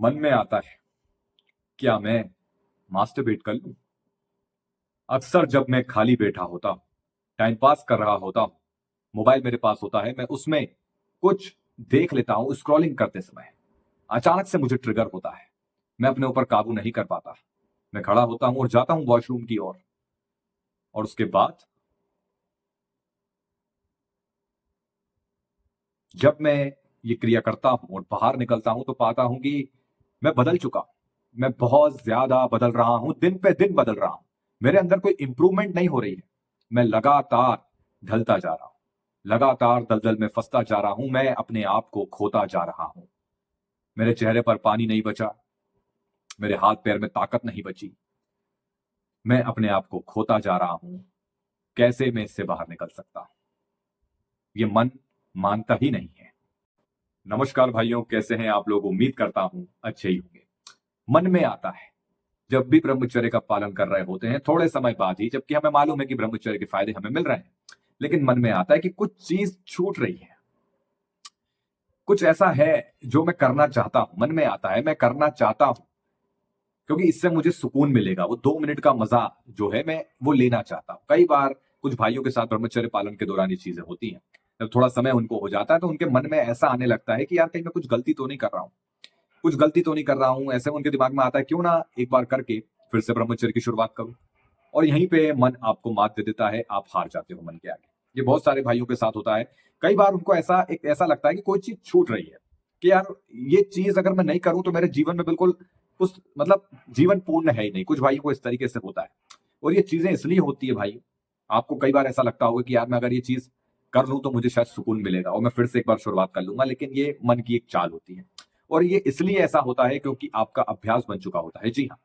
मन में आता है क्या मैं मास्टरबेट कर लूं। अक्सर जब मैं खाली बैठा होता हूं, टाइम पास कर रहा होता हूं, मोबाइल मेरे पास होता है, मैं उसमें कुछ देख लेता हूं। स्क्रॉलिंग करते समय अचानक से मुझे ट्रिगर होता है। मैं अपने ऊपर काबू नहीं कर पाता। मैं खड़ा होता हूं और जाता हूं वॉशरूम की ओर। और उसके बाद जब मैं ये क्रिया करता हूं और बाहर निकलता हूं तो पाता हूं कि मैं बदल चुका हूं। मैं बहुत ज्यादा बदल रहा हूं, दिन पे दिन बदल रहा हूं। मेरे अंदर कोई इंप्रूवमेंट नहीं हो रही है। मैं लगातार ढलता जा रहा हूं, लगातार दलदल में फंसता जा रहा हूं। मैं अपने आप को खोता जा रहा हूं। मेरे चेहरे पर पानी नहीं बचा, मेरे हाथ पैर में ताकत नहीं बची। मैं अपने आप को खोता जा रहा हूं। कैसे मैं इससे बाहर निकल सकता हूं? ये मन मानता ही नहीं है। नमस्कार भाइयों, कैसे हैं आप लोग? उम्मीद करता हूं अच्छे ही होंगे। मन में आता है जब भी ब्रह्मचर्य का पालन कर रहे होते हैं, थोड़े समय बाद ही, जबकि हमें मालूम है कि ब्रह्मचर्य के फायदे हमें मिल रहे हैं, लेकिन मन में आता है कि कुछ चीज छूट रही है। कुछ ऐसा है जो मैं करना चाहता हूं। मन में आता है मैं करना चाहता हूं क्योंकि इससे मुझे सुकून मिलेगा। वो 2 मिनट का मजा जो है मैं वो लेना चाहता हूं। कई बार कुछ भाइयों के साथ ब्रह्मचर्य पालन के दौरान ये चीजें होती हैं। जब थोड़ा समय उनको हो जाता है तो उनके मन में ऐसा आने लगता है कि यार कहीं मैं कुछ गलती तो नहीं कर रहा हूं, कुछ गलती तो नहीं कर रहा हूं। ऐसे उनके दिमाग में आता है क्यों ना एक बार करके फिर से ब्रह्मचर्य की शुरुआत करूं। और यहीं पे मन आपको मात दे देता है, आप हार जाते हो मन के आगे। ये बहुत सारे भाइयों के साथ होता है। कई बार उनको ऐसा लगता है कि कोई चीज छूट रही है, कि यार ये चीज अगर मैं नहीं करूं तो मेरे जीवन में बिल्कुल उस मतलब जीवन पूर्ण है ही नहीं। कुछ भाइयों को इस तरीके से होता है। और ये चीजें इसलिए होती है भाई, आपको कई बार ऐसा लगता होगा कि यार मैं अगर ये चीज कर लूं तो मुझे शायद सुकून मिलेगा और मैं फिर से एक बार शुरुआत कर लूंगा, लेकिन ये मन की एक चाल होती है। और ये इसलिए ऐसा होता है क्योंकि आपका अभ्यास बन चुका होता है। जी हाँ,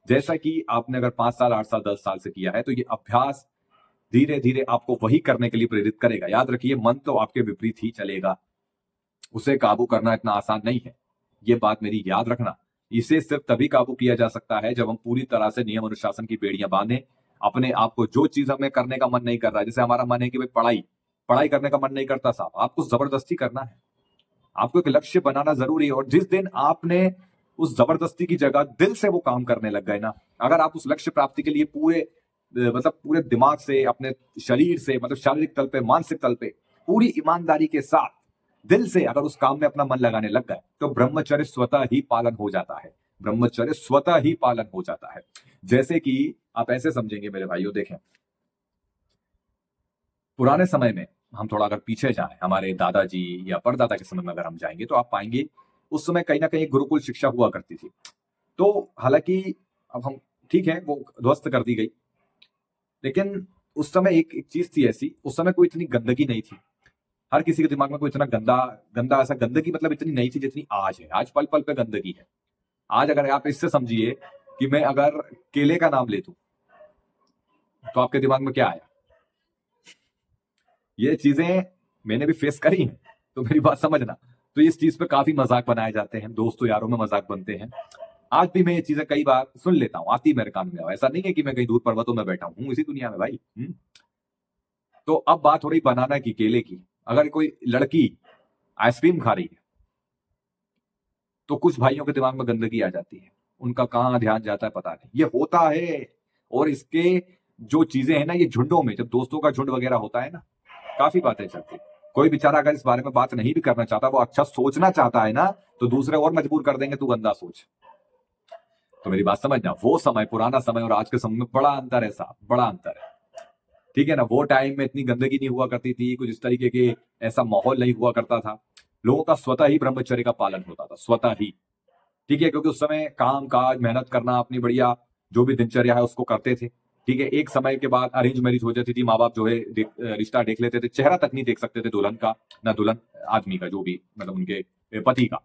जैसा कि आपने अगर 5 साल, 8 साल, 10 साल से किया है तो ये अभ्यास धीरे धीरे आपको वही करने के लिए प्रेरित करेगा। याद रखिए, मन तो आपके विपरीत ही चलेगा। उसे काबू करना इतना आसान नहीं है। ये बात मेरी याद रखना। इसे सिर्फ तभी काबू किया जा सकता है जब हम पूरी तरह से नियम अनुशासन की बेड़ियां बांधें। अपने आप को, जो चीज हमें करने का मन नहीं कर रहा है, जैसे हमारा मन है कि भाई पढ़ाई पढ़ाई करने का मन नहीं करता साहब, आपको जबरदस्ती करना है। आपको एक लक्ष्य बनाना जरूरी है। और जिस दिन आपने उस जबरदस्ती की जगह दिल से वो काम करने लग गए ना, अगर आप उस लक्ष्य प्राप्ति के लिए पूरे मतलब पूरे दिमाग से, अपने शरीर से, मतलब शारीरिक तल पे, मानसिक तल पे पूरी ईमानदारी के साथ दिल से अगर उस काम में अपना मन लगाने लग गए तो ब्रह्मचर्य स्वतः ही पालन हो जाता है। ब्रह्मचर्य स्वतः ही पालन हो जाता है। जैसे कि आप ऐसे समझेंगे मेरे भाइयों, देखें, पुराने समय में हम थोड़ा अगर पीछे जाएं, हमारे दादाजी या परदादा के समय में अगर हम जाएंगे तो आप पाएंगे उस समय कहीं ना कहीं गुरुकुल शिक्षा हुआ करती थी। तो हालांकि अब हम, ठीक है, वो ध्वस्त कर दी गई, लेकिन उस समय एक चीज थी ऐसी, उस समय कोई इतनी गंदगी नहीं थी। हर किसी के दिमाग में कोई इतना गंदा गंदा ऐसा गंदगी मतलब इतनी नहीं थी जितनी आज है। आज पल पल पे गंदगी है। आज अगर आप इससे समझिए कि मैं अगर केले का नाम ले दूं तो आपके दिमाग में क्या आया? ये चीजें मैंने भी फेस करी हैं, तो मेरी बात समझना। तो इस चीज पे काफी मजाक बनाए जाते हैं, दोस्तों यारों में मजाक बनते हैं। आज भी मैं ये चीजें कई बार सुन लेता हूँ, आती मेरे कान में। ऐसा नहीं है कि मैं कहीं दूर पर्वतों में बैठा हूँ, इसी दुनिया में भाई। तो अब बात हो रही बनाना की, केले की। अगर कोई लड़की आइसक्रीम खा रही है तो कुछ भाइयों के दिमाग में गंदगी आ जाती है। उनका कहाँ ध्यान जाता है पता नहीं, ये होता है। और इसके जो चीजें हैं ना, ये झुंडों में, जब दोस्तों का झुंड वगैरह होता है ना, काफी बातें चलती। कोई बेचारा अगर इस बारे में बात नहीं भी करना चाहता, वो अच्छा सोचना चाहता है ना, तो दूसरे और मजबूर कर देंगे तू गंदा सोच। तो मेरी बात समझना, वो समय, पुराना समय और आज के समय में बड़ा अंतर है साहब, बड़ा अंतर है। ठीक है ना? वो टाइम में इतनी गंदगी नहीं हुआ करती थी, कुछ इस तरीके के ऐसा माहौल नहीं हुआ करता था। लोगों का स्वतः ही ब्रह्मचर्य का पालन होता था, स्वतः ही। ठीक है, क्योंकि उस समय काम काज, मेहनत करना, अपनी बढ़िया जो भी दिनचर्या है उसको करते थे। ठीक है, एक समय के बाद अरेंज मैरिज हो जाती थी। माँ बाप जो है रिश्ता देख लेते थे, चेहरा तक नहीं देख सकते थे दुल्हन का, ना दुल्हन आदमी का, जो भी मतलब उनके पति का।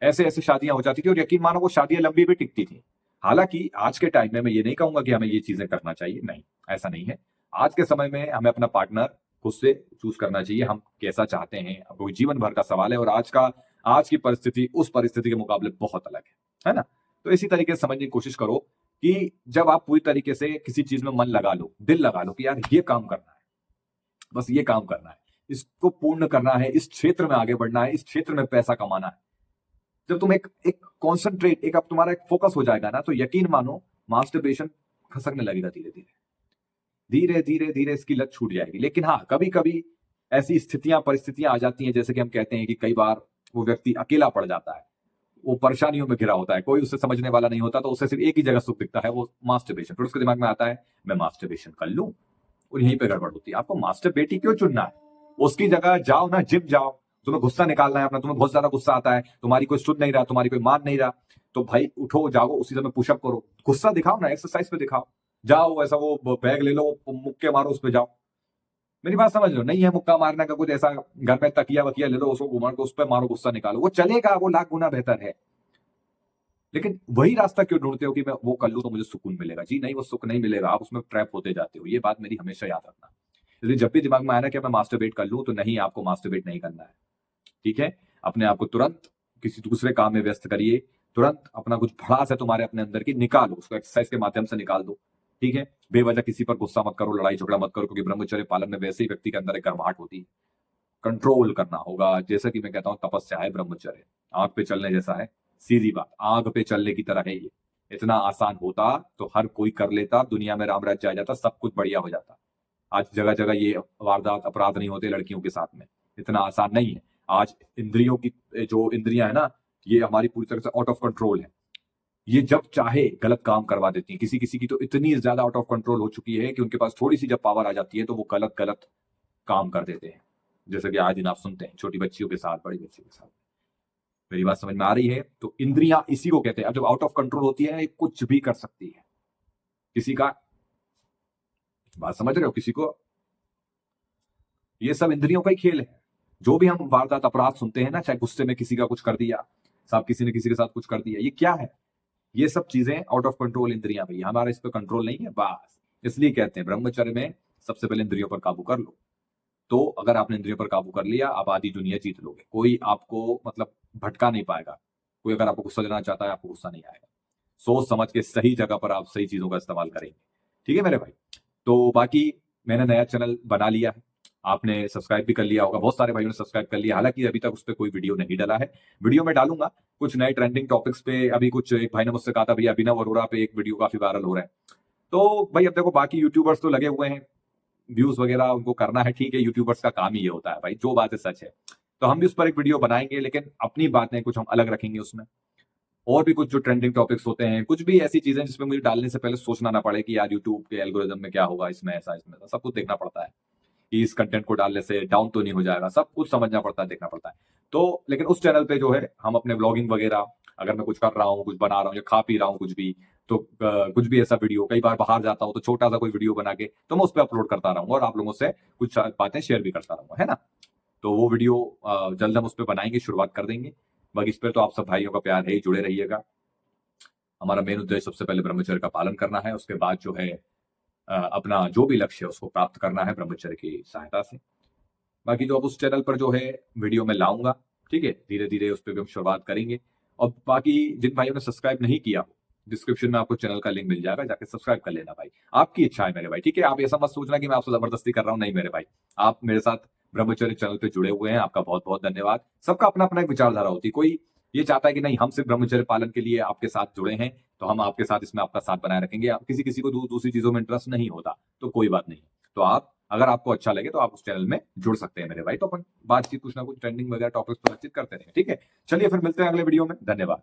ऐसे ऐसे शादियां हो जाती थी और यकीन मानो वो शादियां लंबी भी टिकती थी। हालांकि आज के टाइम में मैं ये नहीं कहूंगा कि हमें ये चीजें करना चाहिए, नहीं, ऐसा नहीं है। आज के समय में हमें अपना पार्टनर खुद से चूज करना चाहिए, हम कैसा चाहते हैं। अब वो जीवन भर का सवाल है और आज की परिस्थिति उस परिस्थिति के मुकाबले बहुत अलग है ना? तो इसी तरीके से समझने की कोशिश करो कि जब आप पूरी तरीके से किसी चीज में मन लगा लो, दिल लगा लो कि यार ये काम करना है, बस ये काम करना है, इसको पूर्ण करना है, इस क्षेत्र में आगे बढ़ना है, इस क्षेत्र में पैसा कमाना है, जब तुम एक कॉन्सेंट्रेट, एक अब तुम्हारा एक फोकस हो जाएगा ना, तो यकीन मानो मास्टरबेशन खसकने लगेगा धीरे धीरे धीरे धीरे धीरे, इसकी लत छूट जाएगी। लेकिन हाँ, कभी कभी ऐसी स्थितियां परिस्थितियां आ जाती हैं, जैसे कि हम कहते हैं कि कई बार वो व्यक्ति अकेला पड़ जाता है, वो परेशानियों में घिरा होता है, कोई उसे समझने वाला नहीं होता, तो उसे सिर्फ एक ही जगह सुख दिखता है, वो मास्टरबेशन। फिर उसके दिमाग में आता है मैं मास्टरबेशन कर लूं, और यहीं पे गड़बड़ होती है। आपको मास्टरबेट ही क्यों चुनना है? उसकी जगह जाओ ना, जिम जाओ। तुम्हें गुस्सा निकालना है अपना, तुम्हें बहुत ज्यादा गुस्सा आता है, तुम्हारी कोई सुन नहीं रहा, तुम्हारी कोई मान नहीं रहा, तो भाई उठो, जाओ, उसी समय पुशअप करो, गुस्सा दिखाओ ना, एक्सरसाइज पे दिखाओ। जाओ ऐसा वो बैग ले लो, मुक्के मारो, उस पे जाओ। मेरी बात समझ लो, नहीं है मुक्का मारने का कुछ ऐसा, घर में तकिया वकिया ले लो, उसको घुमा के उस पर मारो, गुस्सा निकालो, वो चलेगा, वो लाख गुना बेहतर है। लेकिन वही रास्ता क्यों ढूंढते हो कि मैं वो कर लूं तो मुझे सुकून मिलेगा? जी नहीं, वो सुख नहीं मिलेगा, आप उसमें ट्रैप होते जाते हो। ये बात मेरी हमेशा याद रखना। इसलिए जब भी दिमाग में आया ना कि मैं मास्टरबेट कर लूं, तो नहीं, आपको मास्टरबेट नहीं करना है। ठीक है? अपने आप को तुरंत किसी दूसरे काम में व्यस्त करिए। तुरंत अपना कुछ भड़ास है तुम्हारे अपने अंदर की, निकालो उसको, एक्सरसाइज के माध्यम से निकाल दो। ठीक है? बेवजह किसी पर गुस्सा मत करो, लड़ाई झगड़ा मत करो, क्योंकि ब्रह्मचर्य पालन में वैसे ही व्यक्ति के अंदर एक गर्माहट होती है। कंट्रोल करना होगा, जैसा कि मैं कहता हूं तपस्या है ब्रह्मचर्य, आग पे चलने जैसा है। सीधी बात, आग पे चलने की तरह है ये। इतना आसान होता तो हर कोई कर लेता, दुनिया में राम राज्य आ जाता, सब कुछ बढ़िया हो जाता। आज जगह जगह ये वारदात अपराध नहीं होते लड़कियों के साथ में, इतना आसान नहीं है। आज इंद्रियों की जो इंद्रियां है ना, ये हमारी पूरी तरह से आउट ऑफ कंट्रोल है। ये जब चाहे गलत काम करवा देती हैं। किसी किसी की तो इतनी ज्यादा आउट ऑफ कंट्रोल हो चुकी है कि उनके पास थोड़ी सी जब पावर आ जाती है तो वो गलत गलत काम कर देते हैं। जैसे कि आज दिन आप सुनते हैं छोटी बच्चियों के साथ, बड़ी बच्चियों के साथ। मेरी बात समझ में आ रही है? तो इंद्रियां इसी को कहते हैं। अब जब आउट ऑफ कंट्रोल होती है, ये कुछ भी कर सकती है। किसी का, बात समझ रहे हो, किसी को, ये सब इंद्रियों का ही खेल है। जो भी हम वारदात अपराध सुनते हैं ना, चाहे गुस्से में किसी का कुछ कर दिया, साहब किसी ने किसी के साथ कुछ कर दिया, ये क्या है? ये सब चीजें आउट ऑफ कंट्रोल इंद्रियां, भैया हमारा इस पर कंट्रोल नहीं है, बस। इसलिए कहते हैं ब्रह्मचर्य में सबसे पहले इंद्रियों पर काबू कर लो। तो अगर आपने इंद्रियों पर काबू कर लिया, आप आधी दुनिया जीत लोगे। कोई आपको मतलब भटका नहीं पाएगा। कोई अगर आपको गुस्सा देना चाहता है, आपको गुस्सा नहीं आएगा। सोच समझ के सही जगह पर आप सही चीजों का इस्तेमाल करेंगे। ठीक है मेरे भाई? तो बाकी मैंने नया चैनल बना लिया है, आपने सब्सक्राइब भी कर लिया होगा, बहुत सारे भाइयों ने सब्सक्राइब कर लिया। हालांकि अभी तक उस पर कोई वीडियो नहीं डाला है। वीडियो में डालूंगा कुछ नए ट्रेंडिंग टॉपिक्स पे। अभी कुछ एक भाई ने मुझसे कहा था भैया अभिनव अरोड़ा पे एक वीडियो काफी वायरल हो रहा है। तो भाई अब देखो, बाकी यूट्यूबर्स तो लगे हुए हैं, व्यूज वगैरह उनको करना है, ठीक है, यूट्यूबर्स का काम ही ये होता है भाई, जो बात है सच है। तो हम भी उस पर एक वीडियो बनाएंगे, लेकिन अपनी बातें कुछ हम अलग रखेंगे उसमें। और भी कुछ जो ट्रेंडिंग टॉपिक्स होते हैं, कुछ भी ऐसी चीजें जिसमें मुझे डालने से पहले सोचना ना पड़े कि यार यूट्यूब के एल्गोरिदम में क्या होगा, इसमें ऐसा इसमें ऐसा, सब कुछ देखना पड़ता है कि इस कंटेंट को डालने से डाउन तो नहीं हो जाएगा, सब कुछ समझना पड़ता है, देखना पड़ता है। तो लेकिन उस चैनल पे जो है हम अपने व्लॉगिंग वगैरह, अगर मैं कुछ कर रहा हूँ, कुछ बना रहा हूँ या खा पी रहा हूँ कुछ भी, तो कुछ भी ऐसा वीडियो, कई बार बाहर जाता हूँ तो छोटा सा कोई वीडियो बना के तो मैं उस पर अपलोड करता रहूंगा और आप लोगों से कुछ बातें शेयर भी करता रहूंगा, है ना? तो वो वीडियो जल्द हम उस पर बनाएंगे, शुरुआत कर देंगे। बाकी इस पर तो आप सब भाइयों का प्यार है ही, जुड़े रहिएगा। हमारा मेन उद्देश्य सबसे पहले ब्रह्मचर्य का पालन करना है, उसके बाद जो है अपना जो भी लक्ष्य है उसको प्राप्त करना है ब्रह्मचर्य की सहायता से। बाकी जो अब उस चैनल पर जो है वीडियो में लाऊंगा, ठीक है, धीरे धीरे उस पर भी हम शुरुआत करेंगे। और बाकी जिन भाइयों ने सब्सक्राइब नहीं किया, डिस्क्रिप्शन में आपको चैनल का लिंक मिल जाएगा, जाके सब्सक्राइब कर लेना भाई। आपकी इच्छा है मेरे भाई, ठीक है? आप ऐसा मत सोचना कि मैं आपसे जबरदस्ती कर रहा हूं, नहीं मेरे भाई। आप मेरे साथ ब्रह्मचर्य चैनल पे जुड़े हुए हैं, आपका बहुत बहुत धन्यवाद। सबका अपना अपना एक विचारधारा होती है। कोई ये चाहता है कि नहीं, हम सिर्फ ब्रह्मचर्य पालन के लिए आपके साथ जुड़े हैं, तो हम आपके साथ इसमें आपका साथ बनाए रखेंगे। आप किसी किसी को दूसरी चीजों में इंटरेस्ट नहीं होता, तो कोई बात नहीं। तो आप, अगर आपको अच्छा लगे तो आप उस चैनल में जुड़ सकते हैं मेरे भाई। तो अपन बातचीत कुछ ना कुछ ट्रेंडिंग वगैरह टॉपिक्स पर बातचीत करते रहेंगे, ठीक है? चलिए फिर मिलते हैं अगले वीडियो में। धन्यवाद।